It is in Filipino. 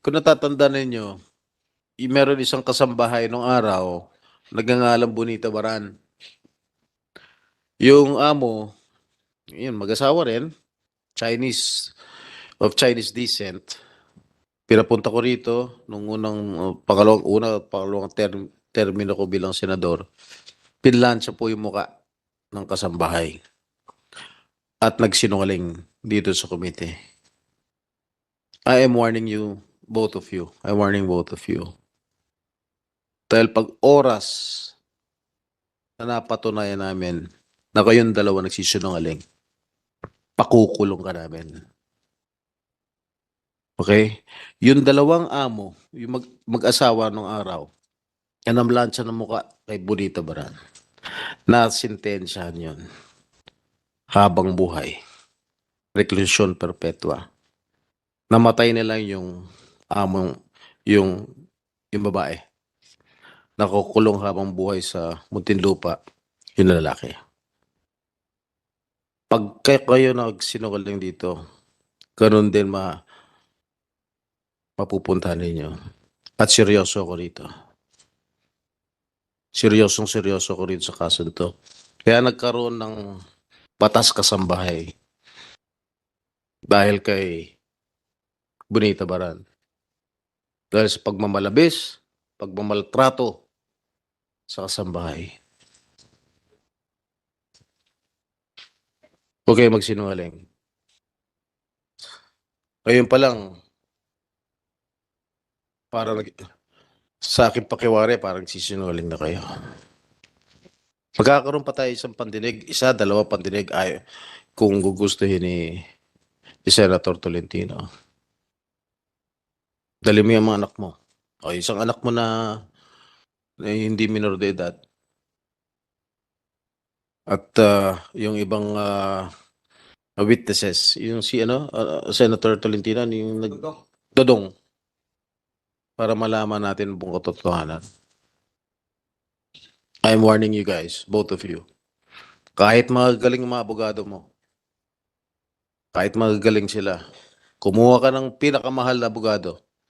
Kung natatandaan ninyo, meron isang kasambahay nung araw, nagngangalang Bonita Baran. Yung amo, yun, mag-asawa rin, Chinese descent. Pinapunta ko rito nung pangalawang termino ko bilang senador. Pinlansya po yung muka ng kasambahay at nagsinungaling dito sa komite. I am warning you, both of you. I'm warning both of you. Dahil pag oras na napatunayan namin na kayong dalawa nagsisinungaling, pakukulong ka namin. Okay? Yung dalawang amo, yung mag-asawa nung araw, yan ang lansya ng muka kay Bonita Baran. Nasintensyahan yun. Habang buhay. Reclusion perpetua. Namatay nila yung among, yung babae. Nakukulong habang buhay sa Muntinlupa, yung lalaki. Pag kayo nagsinungaling dito, ganun din mapupuntahan ninyo. At seryoso ako rito. Seryoso ko rito sa kaso to. Kaya nagkaroon ng batas kasambahay dahil kay Bonita Baran. Dahil sa pagmamalabis, pagmamaltrato sa kasambahay. Huwag kayo magsinungaling. Ngayon pa lang, sa akin pakiwari, parang sisinungaling na kayo. Magkakaroon pa tayo isang pandinig, dalawa pandinig ay kung gugustuhin ni Senator Tolentino. Dali mo yung mga anak mo. O isang anak mo na hindi minor de edad. At yung ibang witnesses, yung Senator Tolentino, yung Dodong, para malaman natin ang buong katotohanan. I'm warning you guys, both of you. Kahit magagaling mga abogado mo, kahit magagaling sila, kumuha ka ng pinakamahal na abogado,